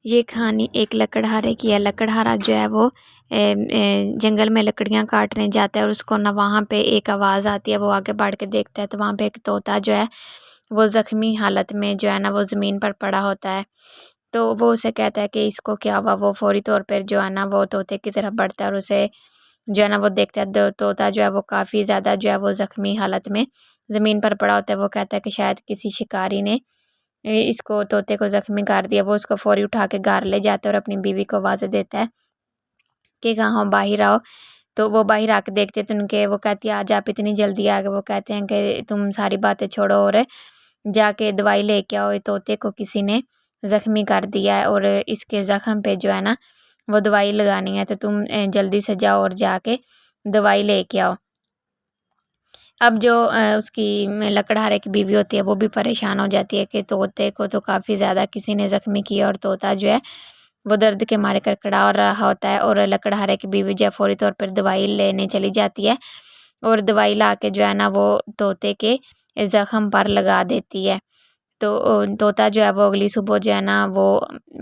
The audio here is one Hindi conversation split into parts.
ये कहानी एक लकड़हारे की है। लकड़हारा जो है वो जंगल में लकड़ियाँ काटने जाता है और उसको ना वहाँ पे एक आवाज़ आती है। वो आगे बढ़ के देखता है तो वहाँ पे एक तोता जो है वो ज़ख्मी हालत में जो है ना वो ज़मीन पर पड़ा होता है। तो वो उसे कहता है कि इसको क्या हुआ। वो फ़ौरी तौर पर जो है ना वो तोते की तरफ बढ़ता है और उसे जो है ना वो देखता है। तोता जो है वो काफ़ी ज़्यादा जो है वो ज़ख्मी हालत में ज़मीन पर पड़ा होता है। वो कहता है कि शायद किसी शिकारी ने इसको तोते को ज़ख्मी कर दिया। वो उसको फ़ौरी उठा के घर ले जाता है और अपनी बीवी को आवाज़ देता है कि कहाँ हो, बाहर आओ। तो वो बाहर आके देखते तो उनके वो कहती है आज आप इतनी जल्दी आ गए। वो कहते हैं कि तुम सारी बातें छोड़ो और जाके दवाई लेके आओ। तोते को किसी ने ज़ख्मी कर दिया है और इसके ज़ख्म पे जो है ना वो दवाई लगानी है। तो तुम जल्दी से जाओ और जाके दवाई लेके आओ। अब जो उसकी लकड़हारे की बीवी होती है वो भी परेशान हो जाती है कि तोते को तो काफ़ी ज़्यादा किसी ने ज़ख्मी किया और तोता जो है वो दर्द के मारे कड़कड़ा रहा होता है। और लकड़हारे की बीवी जो है फ़ौरी तौर पर दवाई लेने चली जाती है और दवाई ला के जो है ना वो तोते के ज़ख्म पर लगा देती है। तो तोता जो है वो अगली सुबह जो है ना वो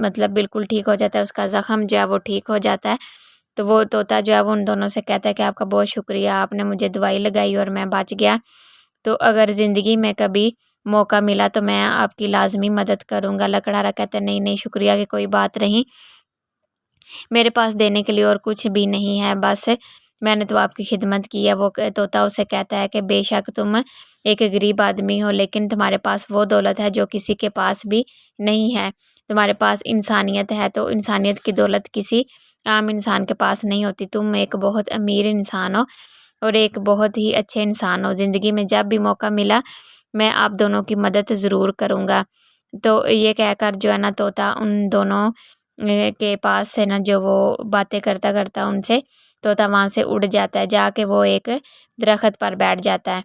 मतलब बिल्कुल ठीक हो जाता है। उसका ज़ख्म जो है वो ठीक हो जाता है। तो वो तोता जो है वो उन दोनों से कहता है कि आपका बहुत शुक्रिया, आपने मुझे दवाई लगाई और मैं बच गया। तो अगर ज़िंदगी में कभी मौका मिला तो मैं आपकी लाज़मी मदद करूँगा। लकड़हारा कहता है नहीं, नहीं शुक्रिया की कोई बात नहीं। मेरे पास देने के लिए और कुछ भी नहीं है, बस मैंने तो आपकी खिदमत की है। वो तोता उसे कहता है कि बेशक तुम एक गरीब आदमी हो लेकिन तुम्हारे पास वो दौलत है जो किसी के पास भी नहीं है। तुम्हारे पास इंसानियत है, तो इंसानियत की दौलत किसी आम इंसान के पास नहीं होती। तुम एक बहुत अमीर इंसान हो और एक बहुत ही अच्छे इंसान हो। ज़िंदगी में जब भी मौका मिला मैं आप दोनों की मदद ज़रूर करूँगा। तो ये कहकर जो है ना तोता उन दोनों के पास से ना जो वो बातें करता उनसे तोता वहाँ से उड़ जाता है। जाके वो एक दरख्त पर बैठ जाता है।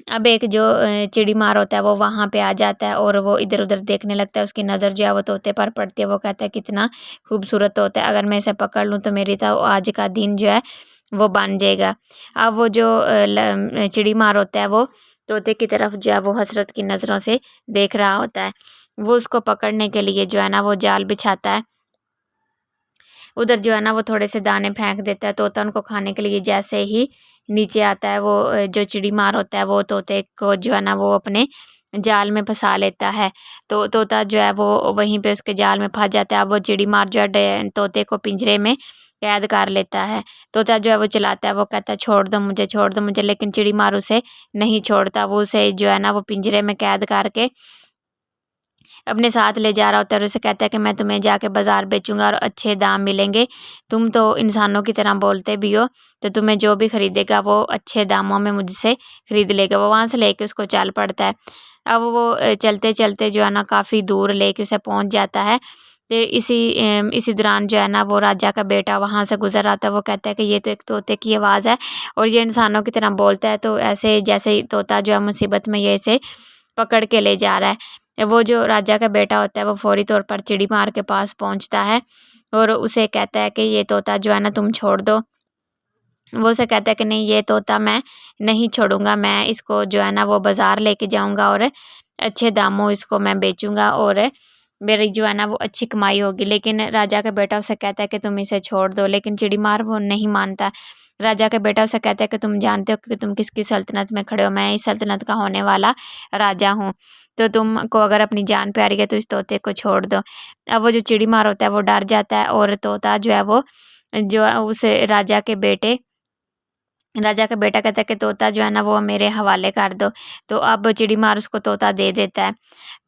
अब एक जो चिड़ी मार होता है वो वहाँ पे आ जाता है और वो इधर-उधर देखने लगता है। उसकी नज़र जो है वो तोते पर पड़ती है। वो कहता है कितना खूबसूरत तोता है, अगर मैं इसे पकड़ लूँ तो मेरी तो आज का दिन जो है वो बन जाएगा। अब वो जो चिड़ी मार होता है वो तोते की तरफ जो है वो हसरत की नज़रों से देख रहा होता है। वो उसको पकड़ने के लिए जो है ना वो जाल बिछाता है। उधर जो है ना वो थोड़े से दाने फेंक देता है। तोता उनको खाने के लिए जैसे ही नीचे आता है वो जो चिड़ी मार होता है वो तोते को जो है ना वो अपने जाल में फंसा लेता है। तो तोता जो है वो वहीं पे उसके जाल में फंस जाता है। अब वो चिड़ी मार जो है तोते को पिंजरे में कैद कर लेता है। तोता जो है वो चिल्लाता है, वो कहता है छोड़ दो मुझे, छोड़ दो मुझे, लेकिन चिड़ी मार उसे नहीं छोड़ता। वो उसे जो है ना वो पिंजरे में कैद करके अपने साथ ले जा रहा होता है और उसे कहता है कि मैं तुम्हें जाके बाज़ार बेचूँगा और अच्छे दाम मिलेंगे। तुम तो इंसानों की तरह बोलते भी हो, तो तुम्हें जो भी खरीदेगा वो अच्छे दामों में मुझसे खरीद लेगा। वो वहाँ से लेके उसको चल पड़ता है। अब वो चलते-चलते जो है ना काफ़ी दूर लेके उसे पहुँच जाता है। तो इसी दौरान जो है ना वो राजा का बेटा वहाँ से गुज़र रहा था। वो कहता है कि ये तो एक तोते की आवाज़ है और ये इंसानों की तरह बोलता है, तो ऐसे जैसे ही तोता जो है मुसीबत में ये इसे पकड़ के ले जा रहा है। वो जो राजा का बेटा होता है वो फ़ौरी तौर पर चिड़ी मार के पास पहुँचता है और उसे कहता है कि ये तोता जो है ना तुम छोड़ दो। वो उसे कहता है कि नहीं, ये तोता मैं नहीं छोड़ूँगा, मैं इसको जो है ना वो बाज़ार लेके जाऊँगा और अच्छे दामों इसको मैं बेचूँगा और मेरी जो है ना वो अच्छी कमाई होगी। लेकिन राजा का बेटा उसे कहता है कि तुम इसे छोड़ दो, लेकिन चिड़ीमार वो नहीं मानता। राजा का बेटा उसे कहता है कि तुम जानते हो कि तुम किसकी सल्तनत में खड़े हो, मैं इस सल्तनत का होने वाला राजा हूँ। तो तुमको अगर अपनी जान प्यारी है तो इस तोते को छोड़ दो। अब वो जो चिड़ीमार होता है वो डर जाता है और तोता जो है वो जो है उस राजा का बेटा कहता है कि तोता जो है ना वो मेरे हवाले कर दो। तो अब चिड़ी मार उसको तोता दे देता है।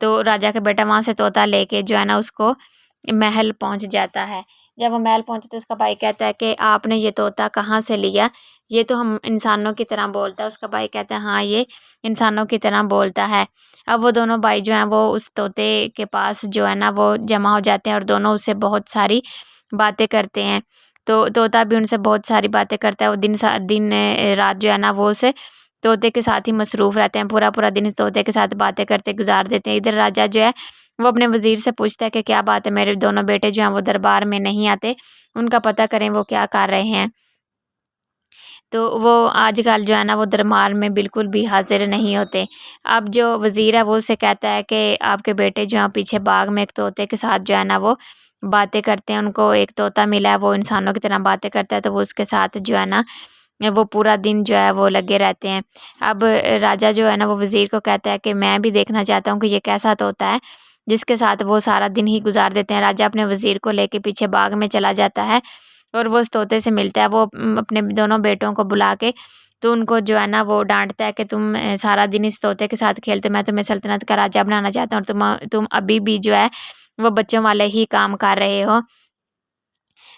तो राजा का बेटा वहाँ से तोता लेके जो है ना उसको महल पहुँच जाता है। जब वो महल पहुँचे तो उसका भाई कहता है कि आपने ये तोता कहाँ से लिया? ये तो हम इंसानों की तरह बोलता है। उसका भाई कहता है हाँ, ये इंसानों की तरह बोलता है। अब वो दोनों भाई जो हैं वो उस तोते के पास जो है ना वो जमा हो जाते हैं और दोनों उससे बहुत सारी बातें करते हैं। तो तोता भी उनसे बहुत सारी बातें करता है। वो दिन रात जो है ना वो उस तोते के साथ ही मसरूफ़ रहते हैं। पूरा-पूरा दिन इस तोते के साथ बातें करते गुज़ार देते हैं। इधर राजा जो है वो अपने वज़ीर से पूछता है कि क्या बात है, मेरे दोनों बेटे जो हैं वो दरबार में नहीं आते, उनका पता करें वो क्या कर रहे हैं। तो वो आजकल जो है ना वो दरबार में बिल्कुल भी हाज़िर नहीं होते। अब जो वज़ीर है वो उससे कहता है कि आपके बेटे जो हैं पीछे बाग में एक तोते के साथ जो है ना वो बातें करते हैं, उनको एक तोता मिला है, वो इंसानों की तरह बातें करता है, तो वो उसके साथ जो है ना वो पूरा दिन जो है वो लगे रहते हैं। अब राजा जो है ना वो वज़ीर को कहता है कि मैं भी देखना चाहता हूँ कि ये कैसा तोता है, जिसके साथ वो सारा दिन ही गुज़ार देते हैं। राजा अपने वज़ीर को लेके पीछे बाग में चला जाता है और वो उस तोते से मिलता है। वो अपने दोनों बेटों को बुला के तो उनको जो है ना वो डाँटता है कि तुम सारा दिन इस तोते के साथ खेलते हो, मैं तुम्हें सल्तनत का राजा बनाना चाहता हूँ और तुम अभी भी जो है वो बच्चों वाले ही काम कर रहे हो।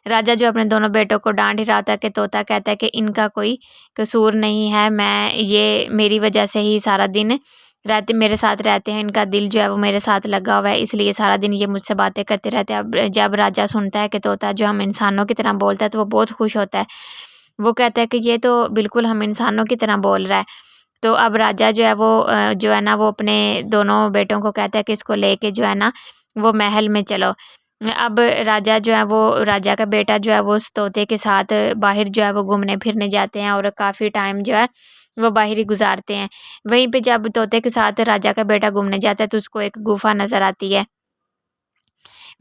राजा जो अपने दोनों बेटों को डाँट ही रहा होता है कि तोता कहता है कि इनका कोई कसूर नहीं है, मैं ये मेरी वजह से ही सारा दिन रहते मेरे साथ रहते हैं, इनका दिल जो है वो मेरे साथ लगा हुआ है, इसलिए सारा दिन ये मुझसे बातें करते रहते हैं। अब जब राजा सुनता है कि तोता जो हम इंसानों की तरह बोलता है तो वो बहुत खुश होता है। वो कहता है कि ये तो बिल्कुल हम इंसानों की तरह बोल रहा है। तो अब राजा जो है वो जो है ना वो अपने दोनों बेटों को कहता है कि इसको लेके जो है ना वो महल में चलो। अब राजा जो है वो राजा का बेटा जो है वो उस तोते के साथ बाहर जो है वो घूमने-फिरने जाते हैं और काफ़ी टाइम जो है वो बाहर ही गुज़ारते हैं। वहीं पे जब तोते के साथ राजा का बेटा घूमने जाता है तो उसको एक गुफ़ा नज़र आती है।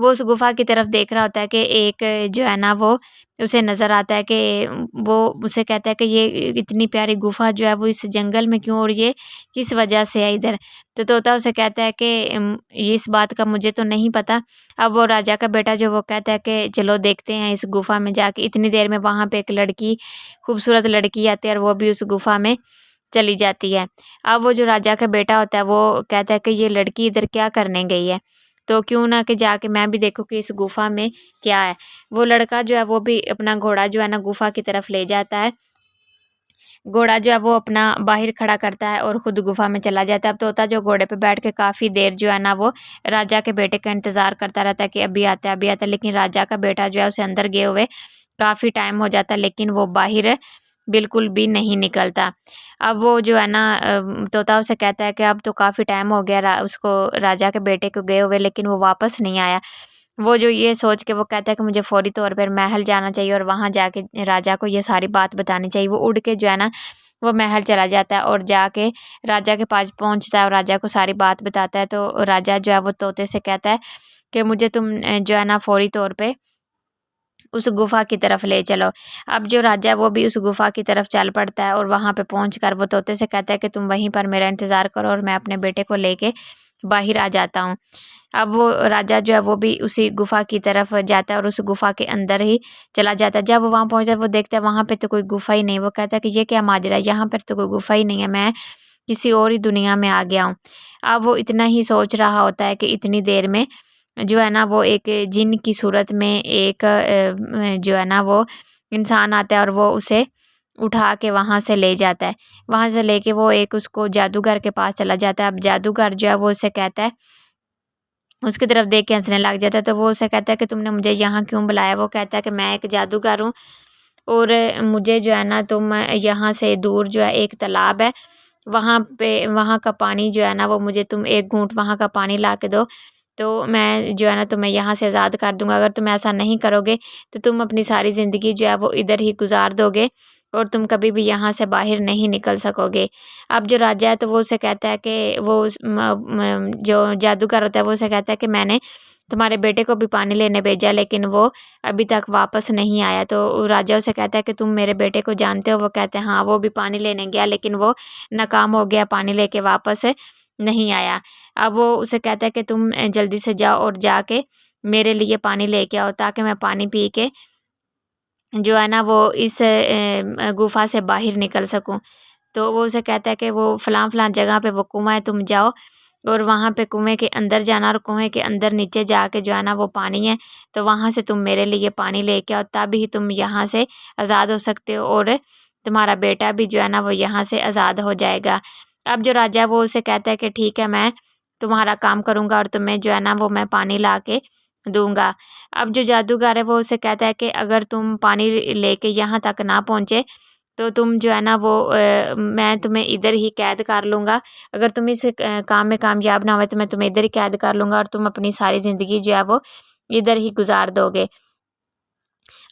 वो उस गुफ़ा की तरफ देख रहा होता है कि एक जो है ना वो उसे नज़र आता है कि वो उसे कहता है कि ये इतनी प्यारी गुफ़ा जो है वो इस जंगल में क्यों और ये किस वजह से है इधर? तो तोता उसे कहता है कि इस बात का मुझे तो नहीं पता। अब वो राजा का बेटा जो वो कहता है कि चलो देखते हैं इस गुफ़ा में जाके। इतनी देर में वहाँ पे एक लड़की खूबसूरत लड़की आती है और वो भी उस गुफ़ा में चली जाती है। अब वो जो राजा का बेटा होता है वो कहता है कि ये लड़की इधर क्या करने गई है? तो क्यों ना कि जाके मैं भी देखूँ कि इस गुफ़ा में क्या है। वो लड़का जो है वो भी अपना घोड़ा जो है ना गुफ़ा की तरफ ले जाता है। घोड़ा जो है वो अपना बाहर खड़ा करता है और खुद गुफ़ा में चला जाता है। अब तोता जो घोड़े पे बैठ के काफ़ी देर जो है ना वो राजा के बेटे का इंतज़ार करता रहता है कि अभी आता है, अभी आता है। लेकिन राजा का बेटा जो है उसे अंदर गए हुए काफ़ी टाइम हो जाता है, लेकिन वो बाहर बिल्कुल भी नहीं निकलता। अब वो जो है ना तोता उसे कहता है कि अब तो काफ़ी टाइम हो गया उसको राजा के बेटे को गए हुए, लेकिन वो वापस नहीं आया। वो जो ये सोच के वो कहता है कि मुझे फ़ौरी तौर पर महल जाना चाहिए और वहाँ जाके राजा को ये सारी बात बतानी चाहिए। वो उड़ के जो है ना वो महल चला जाता है और जाके राजा के पास पहुँचता है और राजा को सारी बात बताता है। तो राजा जो है वो तोते से कहता है कि मुझे तुम जो है ना फ़ौरी तौर पे उस गुफ़ा की तरफ ले चलो। अब जो राजा है वो भी उस गुफ़ा की तरफ चल पड़ता है और वहाँ पे पहुँचकर वो तोते से कहता है कि तुम वहीं पर मेरा इंतज़ार करो और मैं अपने बेटे को लेके बाहर आ जाता हूँ। अब वो राजा जो है वो भी उसी गुफ़ा की तरफ जाता है और उस गुफ़ा के अंदर ही चला जाता है। जब वो वहाँ पहुँचता है वो देखता है वहाँ पे तो कोई गुफ़ा ही नहीं। वो कहता है कि ये क्या माजरा है? यहाँ पर तो कोई गुफ़ा ही नहीं है, मैं किसी और ही दुनिया में आ गया हूँ। अब वो इतना ही सोच रहा होता है कि इतनी देर में जो है ना वो एक जिन की सूरत में एक जो है ना वो इंसान आता है और वो उसे उठा के वहाँ से ले जाता है। वहाँ से लेके वो एक उसको जादूगर के पास चला जाता है। अब जादूगर जो है वो उसे कहता है, उसकी तरफ देख के हँसने लग जाता है। तो वो उसे कहता है कि तुमने मुझे यहाँ क्यों बुलाया? वो कहता है कि मैं एक जादूगर हूँ और मुझे जो है ना तुम यहाँ से दूर जो है एक तालाब है, वहाँ पे वहाँ का पानी जो है ना वो मुझे तुम एक घूँट वहाँ का पानी ला के दो, तो मैं जो है ना तुम्हें यहाँ से आज़ाद कर दूँगा। अगर तुम ऐसा नहीं करोगे तो तुम अपनी सारी ज़िंदगी जो है वो इधर ही गुज़ार दोगे और तुम कभी भी यहाँ से बाहर नहीं निकल सकोगे। अब जो राजा है तो वो उसे कहता है कि वो जो जादूगर होता है वो उसे कहता है कि मैंने तुम्हारे बेटे को भी पानी लेने भेजा लेकिन वो अभी तक वापस नहीं आया। तो राजा उसे कहता है कि तुम मेरे बेटे को जानते हो? वो कहते हैं हाँ, वो भी पानी लेने गया लेकिन वो नाकाम हो गया, पानी लेके वापस नहीं आया। अब वो उसे कहता है कि तुम जल्दी से जाओ और जाके मेरे लिए पानी लेके आओ ताकि मैं पानी पी के जो है ना वो इस गुफ़ा से बाहर निकल सकूँ। तो वो उसे कहता है कि वो फलाँ-फलाँ जगह पे वो कुआँ है, तुम जाओ और वहाँ पे कुएँ के अंदर जाना और कुएँ के अंदर नीचे जाके जो है ना वो पानी है, तो वहाँ से तुम मेरे लिए पानी लेके आओ तभी तुम यहाँ से आज़ाद हो सकते हो और तुम्हारा बेटा भी जो है ना वो यहाँ से आज़ाद हो जाएगा। अब जो राजा है वो उसे कहता है कि ठीक है, मैं तुम्हारा काम करूँगा और तुम्हें जो है ना वो मैं पानी ला के दूँगा। अब जो जादूगर है वो उसे कहता है कि अगर तुम पानी लेके यहाँ तक ना पहुँचे तो तुम जो है ना वो मैं तुम्हें इधर ही कैद कर लूँगा। अगर तुम इस काम में कामयाब ना हुए तो मैं तुम्हें इधर ही कैद कर लूँगा और तुम अपनी सारी ज़िंदगी जो है वो इधर ही गुज़ार दोगे।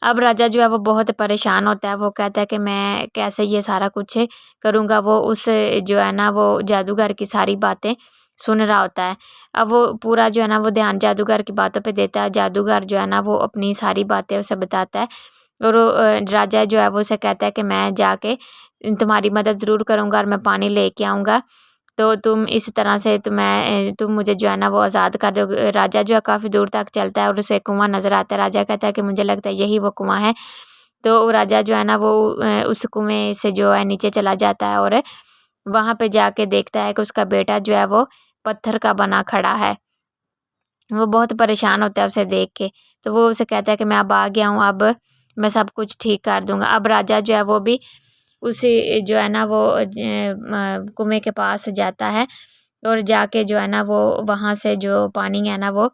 अब राजा जो है वो बहुत परेशान होता है, वो कहता है कि मैं कैसे ये सारा कुछ करूँगा। वो उस जो है ना वो जादूगर की सारी बातें सुन रहा होता है। अब वो पूरा जो है ना वो ध्यान जादूगर की बातों पे देता है। जादूगर जो है ना वो अपनी सारी बातें उसे बताता है और राजा जो है वो उसे कहता है कि मैं जाके तुम्हारी मदद ज़रूर करूँगा और मैं पानी लेके आऊँगा। तो तुम इस तरह से तुम मुझे जो है ना वो आज़ाद कर दो। राजा जो है काफ़ी दूर तक चलता है और उसे कुआँ नज़र आता है। राजा कहता है कि मुझे लगता है यही वो कुआँ है। तो राजा जो है ना वो उस कुएँ से जो है नीचे चला जाता है और वहाँ पे जाके देखता है कि उसका बेटा जो है वो पत्थर का बना खड़ा है। वो बहुत परेशान होता है उसे देख के। तो वो उसे कहता है कि मैं अब आ गया हूँ, अब मैं सब कुछ ठीक कर दूँगा। अब राजा जो है वो भी उसी जो है ना वो कुएँ के पास जाता है और जाके जो है ना वो वहाँ से जो पानी है ना वो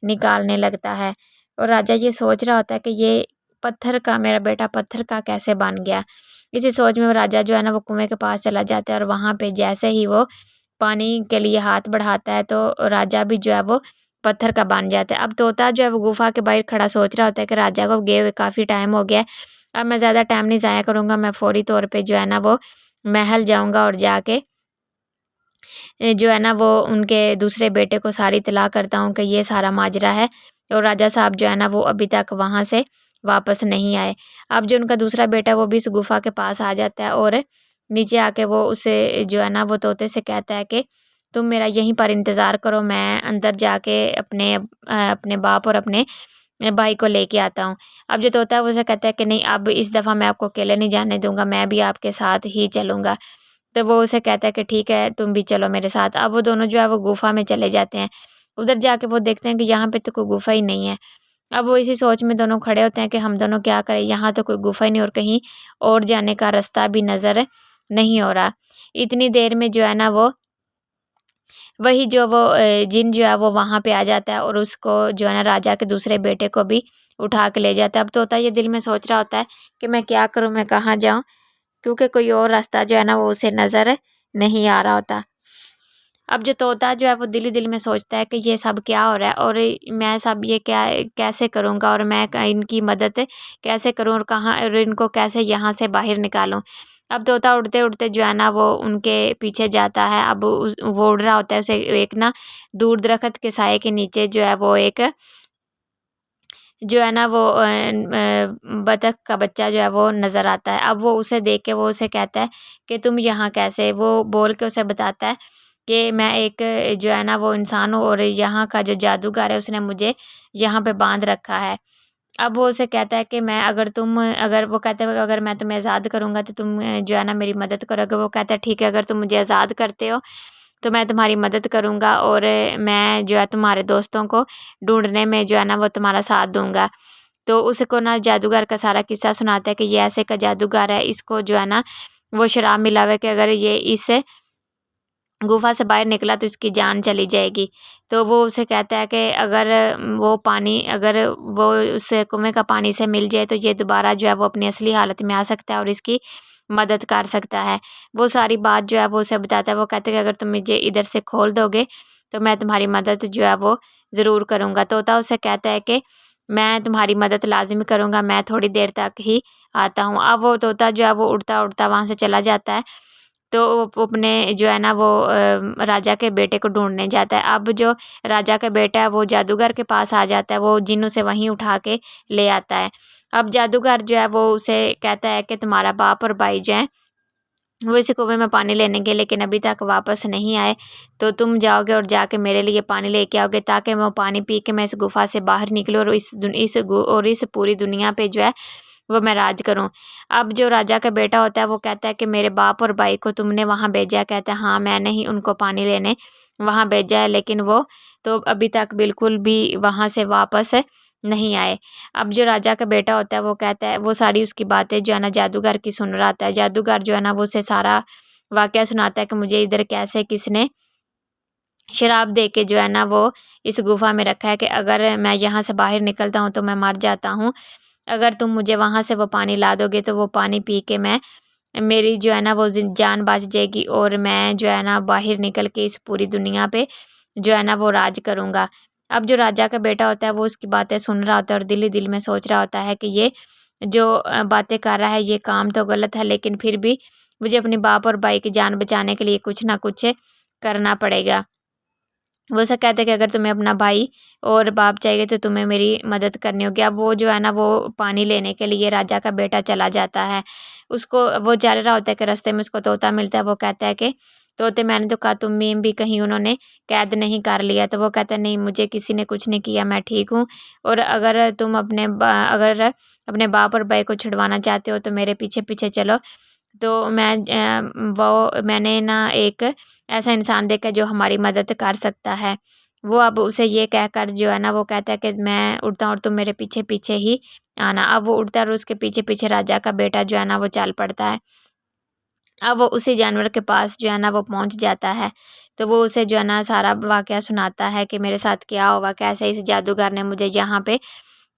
निकालने लगता है। और राजा ये सोच रहा होता है कि ये पत्थर का मेरा बेटा पत्थर का कैसे बन गया। इसी सोच में वो राजा जो है ना वो कुएँ के पास चला जाता है और वहाँ पे जैसे ही वो पानी के लिए हाथ बढ़ाता है तो राजा भी जो है वो पत्थर का बन जाता है। अब तोता जो है वो गुफ़ा के बाहर खड़ा सोच रहा होता है कि राजा को गए हुए काफ़ी टाइम हो गया है। अब मैं ज़्यादा टाइम नहीं ज़ाया करूँगा, मैं फ़ौरी तौर पे जो है ना वो महल जाऊँगा और जाके जो है ना वो उनके दूसरे बेटे को सारी इत्तला करता हूँ कि ये सारा माजरा है और राजा साहब जो है ना वो अभी तक वहाँ से वापस नहीं आए। अब जो उनका दूसरा बेटा है वो भी इस गुफ़ा के पास आ जाता है और नीचे आके वो उसे जो है ना वो तोते से कहता है कि तुम मेरा यहीं पर इंतज़ार करो, मैं अंदर जाके अपने बाप और अपने भाई को लेके आता हूँ। अब जो तोता है वो उसे कहता है कि नहीं, अब इस दफ़ा मैं आपको अकेले नहीं जाने दूँगा, मैं भी आपके साथ ही चलूँगा। तो वो उसे कहता है कि ठीक है, तुम भी चलो मेरे साथ। अब वो दोनों जो है वो गुफ़ा में चले जाते हैं। उधर जाके वो देखते हैं कि यहाँ पे तो कोई गुफ़ा ही नहीं है। अब वो इसी सोच में दोनों खड़े होते हैं कि हम दोनों क्या करें, यहाँ तो कोई गुफ़ा ही नहीं और कहीं और जाने का रास्ता भी नज़र नहीं हो रहा। इतनी देर में जो है ना वो वही जो वो जिन जो है वो वहाँ पे आ जाता है और उसको जो है ना राजा के दूसरे बेटे को भी उठा के ले जाता है। अब तोता ये दिल में सोच रहा होता है कि मैं क्या करूँ, मैं कहाँ जाऊँ? क्योंकि कोई और रास्ता जो है ना वो उसे नज़र नहीं आ रहा होता। अब जो तोता जो है वो दिल ही दिल में सोचता है कि ये सब क्या हो रहा है और मैं सब ये क्या कैसे करूँगा और मैं इनकी मदद कैसे करूँ और कहाँ और इनको कैसे यहाँ से बाहर निकालूँ। अब तोता उड़ते-उड़ते जो है ना वो उनके पीछे जाता है। अब वो उड़ रहा होता है, उसे एक ना दूर दरख्त के साए के नीचे जो है वो एक जो है ना वो बतख का बच्चा जो है वो नज़र आता है। अब वो उसे देख के वो उसे कहता है कि तुम यहाँ कैसे? वो बोल के उसे बताता है कि मैं एक जो है ना वो इंसान हूँ और यहाँ का जो जादूगर है उसने मुझे यहाँ पे बाँध रखा है। अब वो उसे कहता है कि मैं अगर वो कहता है अगर मैं तुम्हें आज़ाद करूँगा तो तुम जो है ना मेरी मदद करोगे। वो कहता है ठीक है, अगर तुम मुझे आज़ाद करते हो तो मैं तुम्हारी मदद करूँगा और मैं जो है तुम्हारे दोस्तों को ढूँढने में जो है ना वो तुम्हारा साथ दूँगा। तो उसको ना जादूगर का सारा किस्सा सुनाता है कि ये ऐसे का जादूगर है, इसको जो है ना वो शराब मिला हुआ है कि अगर ये इस गुफ़ा से बाहर निकला तो इसकी जान चली जाएगी। तो वो उसे कहता है कि अगर वो उस कुएँ का पानी से मिल जाए तो ये दोबारा जो है वो अपनी असली हालत में आ सकता है और इसकी मदद कर सकता है। वो सारी बात जो है वो उसे बताता है। वो कहता है कि अगर तुम मुझे इधर से खोल दोगे तो मैं तुम्हारी मदद जो है वो ज़रूर करूँगा। तोता उसे कहता है कि मैं तुम्हारी मदद लाज़िमी करूँगा, मैं थोड़ी देर तक ही आता हूँ। अब वो तोता जो है वो उड़ता-उड़ता वहाँ से चला जाता है। तो वो अपने जो है ना वो राजा के बेटे को ढूँढने जाता है। अब जो राजा का बेटा है वो जादूगर के पास आ जाता है, वो जिन उसे वहीं उठा के ले आता है। अब जादूगर जो है वो उसे कहता है कि तुम्हारा बाप और भाई जो हैं वो इस कुएँ में पानी लेने गए लेकिन अभी तक वापस नहीं आए। तो तुम जाओगे और जाके मेरे लिए पानी लेके आओगे ताकि मैं वो पानी पी के मैं इस गुफ़ा से बाहर निकलूँ और इस पूरी दुनिया पे जो है वो मैं राज करूँ। अब जो राजा का बेटा होता है वो कहता है कि मेरे बाप और भाई को तुमने वहाँ भेजा है? कहता है हाँ, मैंने ही उनको पानी लेने वहाँ भेजा है, लेकिन वो तो अभी तक बिल्कुल भी वहाँ से वापस नहीं आए। अब जो राजा का बेटा होता है वो कहता है वो सारी उसकी बातें जो है ना जादूगर की सुन रहा था। जादूगर जो है ना वो उसे सारा वाक़या सुनाता है कि मुझे इधर कैसे किसने शराब दे के जो है ना वो इस गुफ़ा में रखा है कि अगर मैं यहाँ से बाहर निकलता हूँ तो मैं मर जाता हूँ। अगर तुम मुझे वहाँ से वो पानी ला दोगे तो वो पानी पी के मेरी जो है ना वो जान बच जाएगी और मैं जो है ना बाहर निकल के इस पूरी दुनिया पे जो है ना वो राज करूँगा। अब जो राजा का बेटा होता है वो उसकी बातें सुन रहा होता है और दिल ही दिल में सोच रहा होता है कि ये जो बातें कर रहा है ये काम तो गलत है, लेकिन फिर भी मुझे अपने बाप और भाई की जान बचाने के लिए कुछ ना कुछ करना पड़ेगा। वो ऐसा कहता है कि अगर तुम्हें अपना भाई और बाप चाहिए तो तुम्हें मेरी मदद करनी होगी। अब वो जो है ना वो पानी लेने के लिए राजा का बेटा चला जाता है। उसको वो चल रहा होता है कि रास्ते में उसको तोता मिलता है। वो कहता है कि तोते, मैंने तो कहा तुम्हें भी कहीं उन्होंने कैद नहीं कर लिया। तो वो कहता है नहीं, मुझे किसी ने कुछ नहीं किया, मैं ठीक हूँ। और अगर तुम अगर अपने बाप और भाई को छुड़वाना चाहते हो तो मेरे पीछे पीछे चलो। तो मैंने ना एक ऐसा इंसान देखा जो हमारी मदद कर सकता है। वो अब उसे ये कहकर जो है ना वो कहता है कि मैं उड़ता हूँ और तुम मेरे पीछे पीछे ही आना। अब वो उड़ता है और उसके पीछे पीछे राजा का बेटा जो है ना वो चल पड़ता है। अब वो उसी जानवर के पास जो है ना वो पहुंच जाता है। तो वो उसे जो है ना सारा वाकया सुनाता है कि मेरे साथ क्या हुआ, कैसे इस जादूगर ने मुझे यहाँ पे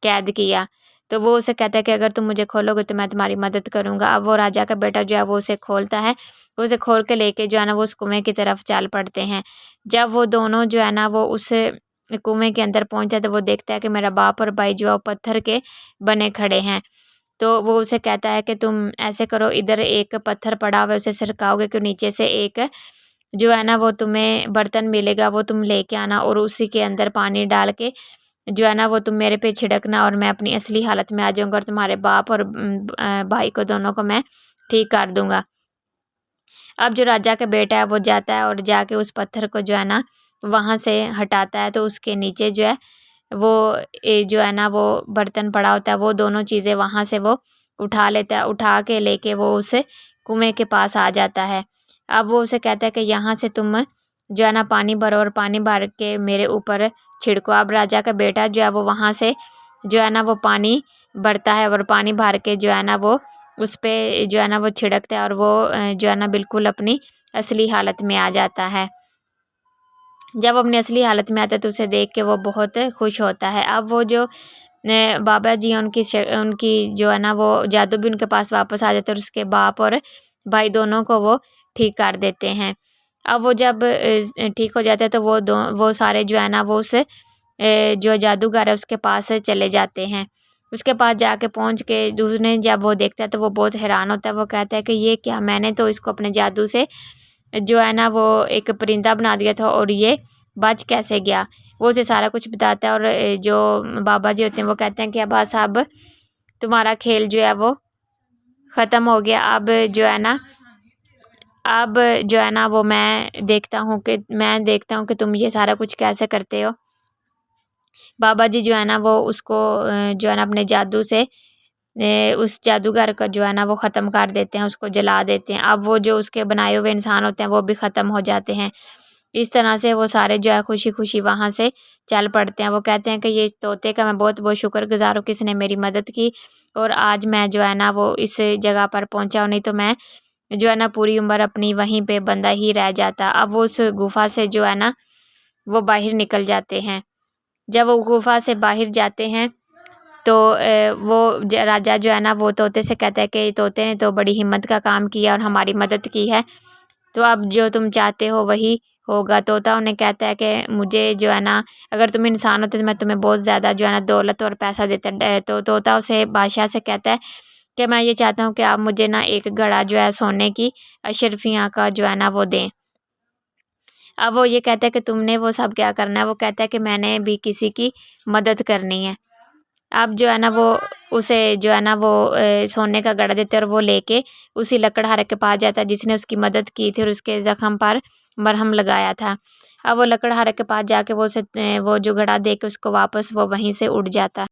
कैद किया। तो वो उसे कहता है कि अगर तुम मुझे खोलोगे तो मैं तुम्हारी मदद करूँगा। अब वो राजा का बेटा जो है वो उसे खोलता है। वो उसे खोल के लेके जो है ना वो उस कुएँ की तरफ चल पड़ते हैं। जब वो दोनों जो है ना वो उस कुएँ के अंदर पहुँचता है तो वो देखता है कि मेरा बाप और भाई जो है वो पत्थर के बने खड़े हैं। तो वो उसे कहता है कि तुम ऐसे करो, इधर एक पत्थर पड़ा हुआ है उसे सरकाओगे कि नीचे से एक जो है ना वो तुम्हें बर्तन मिलेगा, वो तुम लेके आना और उसी के अंदर पानी डाल के जो है ना वो तुम मेरे पे छिड़कना और मैं अपनी असली हालत में आ जाऊँगा और तुम्हारे बाप और भाई को दोनों को मैं ठीक कर दूँगा। अब जो राजा का बेटा है वो जाता है और जाके उस पत्थर को जो है ना वहाँ से हटाता है। तो उसके नीचे जो है वो जो है ना वो बर्तन पड़ा होता है, वो दोनों चीज़ें वहाँ से वो उठा लेता है। उठा के लेके वो उस कुएँ के पास आ जाता है। अब वो उसे कहता है कि यहाँ से तुम जो है ना पानी भरो और पानी भर के मेरे ऊपर छिड़को। अब राजा का बेटा जो है वो वहाँ से जो है ना वो पानी भरता है और पानी भर के जो है ना वो उस पे जो है ना वो छिड़कता है और वो जो है ना बिल्कुल अपनी असली हालत में आ जाता है। जब अपनी असली हालत में आता है तो उसे देख के वो बहुत खुश होता है। अब वो जो बाबा जी हैं उनकी जो है ना वो जादू भी उनके पास वापस आ जाता है और उसके बाप और भाई दोनों को वो ठीक कर देते हैं। अब वो जब ठीक हो जाता है तो वो सारे जो है ना वो उस जो जादूगर है उसके पास चले जाते हैं। उसके पास जाके पहुँच के दूसरे जब वो देखता है तो वो बहुत हैरान होता है। वो कहता है कि ये क्या, मैंने तो इसको अपने जादू से जो है ना वो एक परिंदा बना दिया था और ये बच कैसे गया। वो उसे सारा कुछ बताता है और जो बाबा जी होते हैं वो कहते हैं कि बस अब तुम्हारा खेल जो है वो ख़त्म हो गया। अब जो है ना वो मैं देखता हूँ कि तुम ये सारा कुछ कैसे करते हो। बाबा जी जो है ना वो उसको जो है ना अपने जादू से उस जादूगर को जो है ना वो ख़त्म कर देते हैं, उसको जला देते हैं। अब वो जो उसके बनाए हुए इंसान होते हैं वो भी ख़त्म हो जाते हैं। इस तरह से वो सारे जो है खुशी-खुशी वहाँ से चल पड़ते हैं। वो कहते हैं कि ये तोते का मैं बहुत-बहुत शुक्रगुज़ार हूँ कि इसने मेरी मदद की और आज मैं जो है ना वो इस जगह पर पहुँचा हूँ, नहीं तो मैं जो है ना पूरी उम्र अपनी वहीं पे बंधा ही रह जाता। अब वो उस गुफ़ा से जो है ना वो बाहर निकल जाते हैं। जब वो गुफ़ा से बाहर जाते हैं तो वो राजा जो है ना वो तोते से कहता है कि तोते ने तो बड़ी हिम्मत का काम किया और हमारी मदद की है, तो अब जो तुम चाहते हो वही होगा। तोता उन्हें कहता है कि मुझे जो है ना अगर तुम इंसान होते तो मैं तुम्हें बहुत ज़्यादा जो है ना दौलत और पैसा देता। तो तोता उसे बादशाह से कहता है कि मैं ये चाहता हूँ कि आप मुझे ना एक घड़ा जो है सोने की अशरफियाँ का जो है ना वो दें। अब वो ये कहता है कि तुमने वो सब क्या करना है। वो कहता है कि मैंने भी किसी की मदद करनी है। अब जो है ना वो उसे जो है ना वो सोने का घड़ा देते हैं और वो लेके उसी लकड़हारे के पास जाता है जिसने उसकी मदद की थी और उसके ज़ख्म पर मरहम लगाया था। अब वो लकड़हारे के पास जाके वो जो घड़ा दे के उसको वापस वो वहीं से उड़ जाता है।